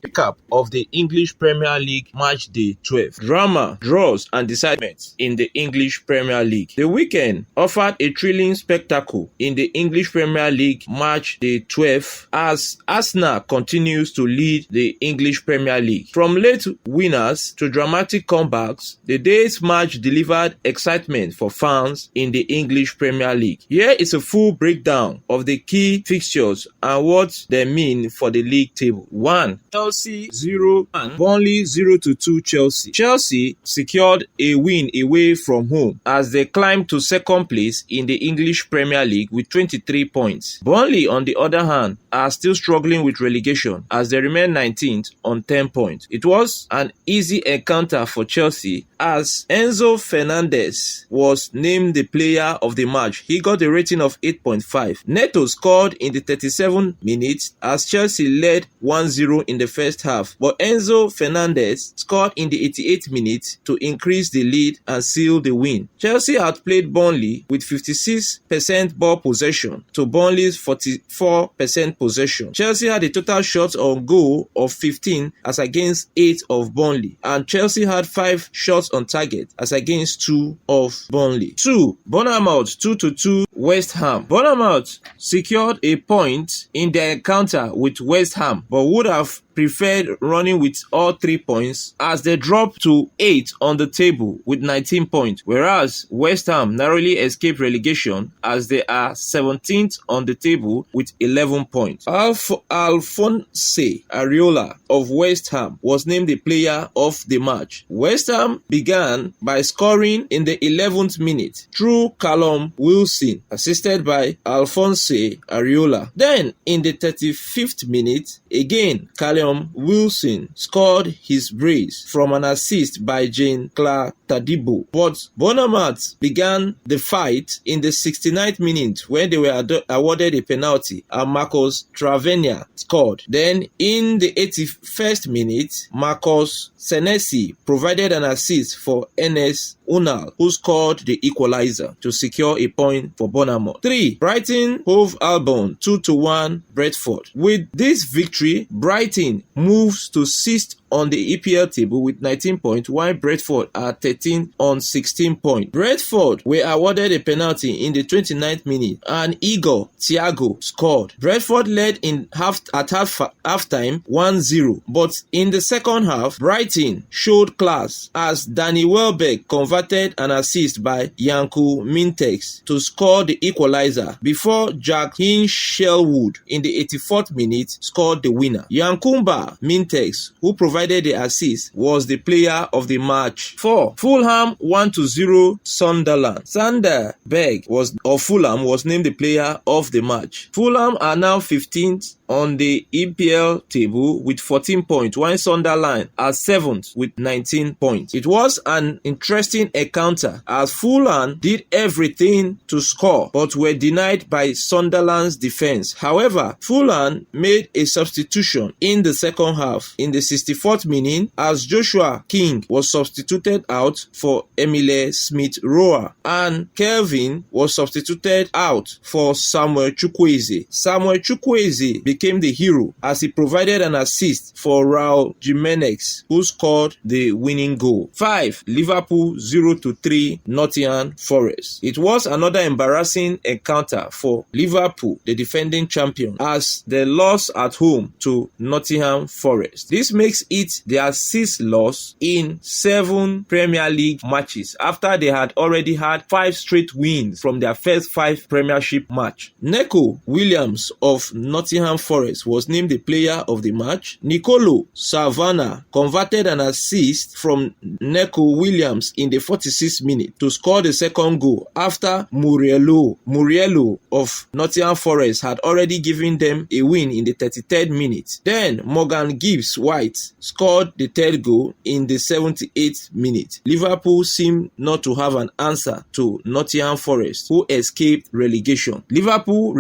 Recap of the English Premier League match day 12. Drama, draws and decidements in the English Premier League. The weekend offered a thrilling spectacle in the English Premier League match day 12 as Arsenal continues to lead the English Premier League. From late winners to dramatic comebacks, the day's match delivered excitement for fans in the English Premier League. Here is a full breakdown of the key fixtures and what they mean for the league table. 1. Chelsea 0-1, Burnley 0-2 Chelsea. Chelsea secured a win away from home as they climbed to second place in the English Premier League with 23 points. Burnley, on the other hand, are still struggling with relegation as they remain 19th on 10 points. It was an easy encounter for Chelsea as Enzo Fernandez was named the player of the match. He got a rating of 8.5. Neto scored in the 37th minute as Chelsea led 1-0 in the first half, but Enzo Fernandez scored in the 88th minute to increase the lead and seal the win. Chelsea outplayed Burnley with 56% ball possession to Burnley's 44% possession. Chelsea had a total shots on goal of 15 as against 8 of Burnley, and Chelsea had 5 shots on target as against 2 of Burnley. 2. Bournemouth 2-2 West Ham. Bournemouth secured a point in their encounter with West Ham, but would have preferred running with all 3 points as they dropped to 8 on the table with 19 points, whereas West Ham narrowly escaped relegation as they are 17th on the table with 11 points. Alphonse Areola of West Ham was named the player of the match. West Ham began by scoring in the 11th minute through Callum Wilson, assisted by Alphonse Areola. Then in the 35th minute, again Callum Wilson scored his brace from an assist by Jean-Claude Tadibo. But Bournemouth began the fight in the 69th minute when they were awarded a penalty and Marcus Travenia scored. Then in the 81st minute, Marcus Senesi provided an assist for Enes Unal, who scored the equalizer to secure a point for Bournemouth. 3. Brighton Hove Albion 2-1 Brentford. With this victory, Brighton moves to 6th on the EPL table with 19 points, while Brentford are 13 on 16 points. Brentford were awarded a penalty in the 29th minute and Igor Thiago scored. Brentford led at halftime 1-0, but in the second half, Brighton showed class as Danny Welbeck converted an assist by Yanku Mintex to score the equalizer before Jack Hinshelwood in the 84th minute scored the winner. Yankumba Mintex, who provided the assist, was the player of the match. 4. Fulham 1-0 Sunderland. Sander Berg of Fulham was named the player of the match. Fulham are now 15th on the EPL table with 14 points, while Sunderland are 7th with 19 points. It was an interesting encounter as Fulham did everything to score but were denied by Sunderland's defense. However, Fulham made a substitution in the second half in the 64th minute as Joshua King was substituted out for Emile Smith-Rowe and Kelvin was substituted out for Samuel Chukwueze. Samuel Chukwueze became the hero as he provided an assist for Raul Jimenez, who scored the winning goal. 5. Liverpool 0-3 Nottingham Forest. It was another embarrassing encounter for Liverpool, the defending champion, as they lost at home to Nottingham Forest. This makes it their 6th loss in 7 Premier League matches after they had already had 5 straight wins from their first 5 Premiership match. Neco Williams of Nottingham Forest was named the player of the match. Nicolo Savannah converted an assist from Neco Williams in the 46th minute to score the second goal after Muriello of Nottingham Forest had already given them a win in the 33rd minute. Then Morgan Gibbs White scored the 3rd goal in the 78th minute. Liverpool seemed not to have an answer to Nottingham Forest, who escaped relegation. Liverpool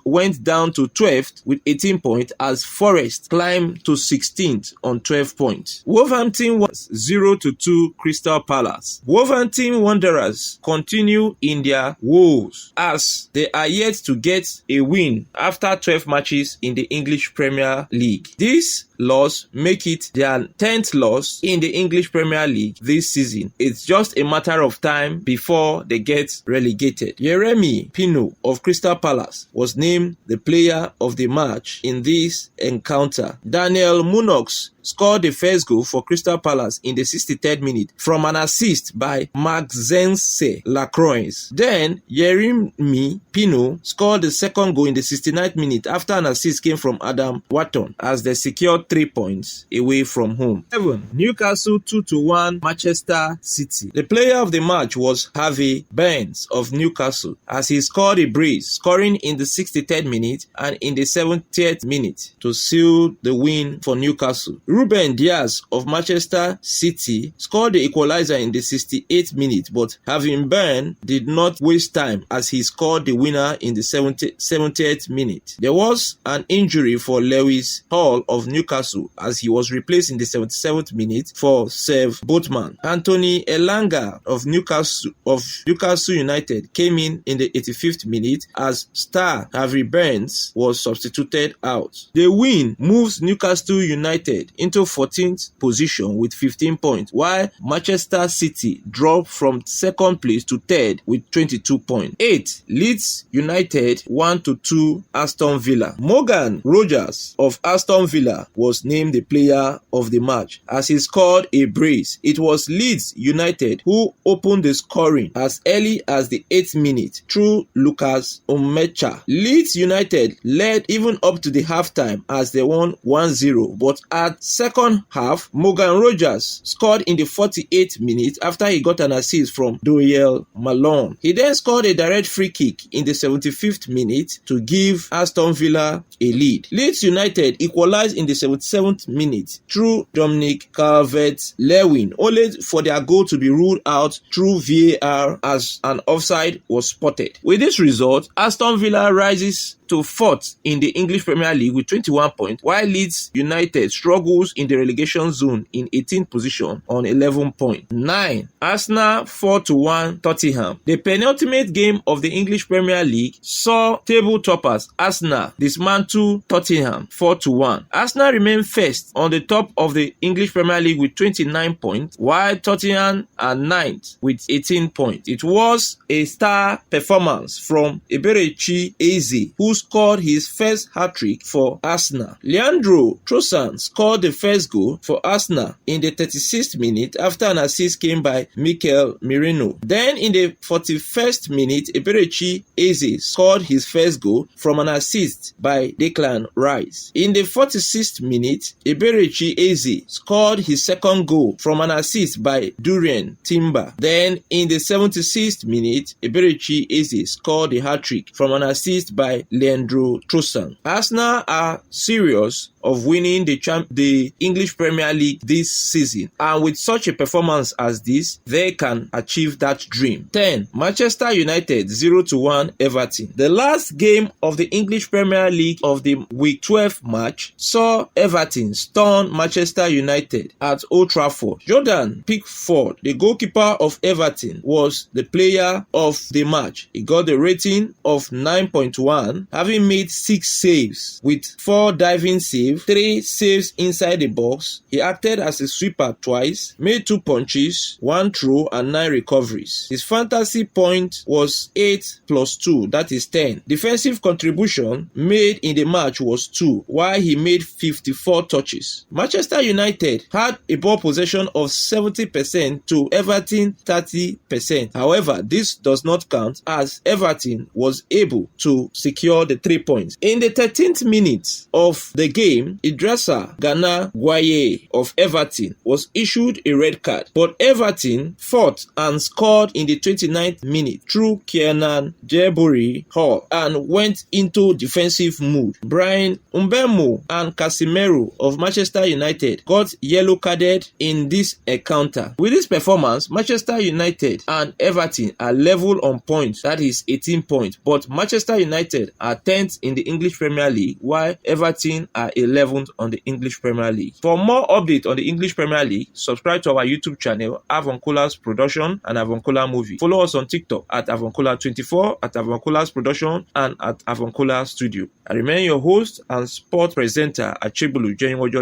went down to 12th with 18 points as Forest climbed to 16th on 12 points. Wolverhampton was 0-2 Crystal Palace. Wolverhampton Wanderers continue in their woes as they are yet to get a win after 12 matches in the English Premier League. This loss make it their 10th loss in the English Premier League this season. It's just a matter of time before they get relegated. Yeremi Pino of Crystal Palace was named the player of the match in this encounter. Daniel Munoz scored the first goal for Crystal Palace in the 63rd minute from an assist by Maxence Lacroix. Then Yeremi Pino scored the second goal in the 69th minute after an assist came from Adam Wharton as they secured 3 points away from home. 7. Newcastle 2-1 Manchester City. The player of the match was Harvey Barnes of Newcastle as he scored a brace, scoring in the 63rd minute and in the 70th minute to seal the win for Newcastle. Ruben Diaz of Manchester City scored the equalizer in the 68th minute, but Harvey Barnes did not waste time as he scored the winner in the 70th minute. There was an injury for Lewis Hall of Newcastle as he was replaced in the 77th minute for Sev Botman. Anthony Elanga of Newcastle United came in the 85th minute as star Harvey Barnes was substituted out. The win moves Newcastle United into 14th position with 15 points, while Manchester City dropped from 2nd place to 3rd with 22 points. 8. Leeds United 1-2 Aston Villa. Morgan Rogers of Aston Villa was named the player of the match as he scored a brace. It was Leeds United who opened the scoring as early as the 8th minute through Lucas Omecha. Leeds United led even up to the halftime as they won 1-0, but at second half, Morgan Rogers scored in the 48th minute after he got an assist from Doyle Malone. He then scored a direct free kick in the 75th minute to give Aston Villa a lead. Leeds United equalized in the 77th minute through Dominic Calvert-Lewin, only for their goal to be ruled out through VAR as an offside was spotted. With this result, Aston Villa rises to 4th in the English Premier League with 21 points, while Leeds United struggles in the relegation zone in 18th position on 11 points. 9. Arsenal 4-1 Tottenham. The penultimate game of the English Premier League saw table toppers Arsenal dismantle Tottenham 4-1. Arsenal remained first on the top of the English Premier League with 29 points, while Tottenham are 9th with 18 points. It was a star performance from Eberechi Eze, who scored his first hat-trick for Arsenal. Leandro Trossard scored the first goal for Arsenal in the 36th minute after an assist came by Mikel Merino. Then in the 41st minute, Eberechi Eze scored his first goal from an assist by Declan Rice. In the 46th minute, Eberechi Eze scored his second goal from an assist by Durian Timber. Then in the 76th minute, Eberechi Eze scored the hat-trick from an assist by Leandro Trossard. Arsenal are serious of winning the English Premier League this season, and with such a performance as this, they can achieve that dream. 10. Manchester United 0-1 Everton. The last game of the English Premier League of the Week 12 match saw Everton stun Manchester United at Old Trafford. Jordan Pickford, the goalkeeper of Everton, was the player of the match. He got the rating of 9.1, having made 6 saves with 4 diving saves, 3 saves inside the box. He acted as a sweeper twice, made 2 punches, 1 throw and 9 recoveries. His fantasy point was 8 plus 2, that is 10. Defensive contribution made in the match was 2, while he made 54 touches. Manchester United had a ball possession of 70% to Everton 30%. However, this does not count as Everton was able to secure the 3 points. In the 13th minute of the game, team, Idrissa Gana Gueye of Everton, was issued a red card, but Everton fought and scored in the 29th minute through Kiernan Djeburi Hall and went into defensive mood. Brian Mbeumo and Casemiro of Manchester United got yellow carded in this encounter. With this performance, Manchester United and Everton are level on points, that is 18 points, but Manchester United are 10th in the English Premier League while Everton are 11th on the English Premier League. For more updates on the English Premier League, subscribe to our YouTube channel Avuncular's Production and Avuncular Movie. Follow us on TikTok at Avuncular24, at Avuncular's Production and at Avuncular Studio. I remain your host and sport presenter Achegbulu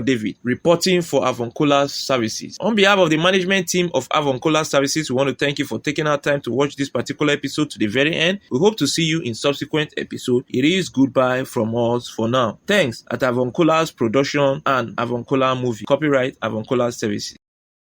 David, reporting for Avuncular Services. On behalf of the management team of Avuncular Services, we want to thank you for taking our time to watch this particular episode to the very end. We hope to see you in subsequent episodes. It is goodbye from us for now. Thanks at Avuncular's Production and Avuncular Movie. Copyright Avuncular Services.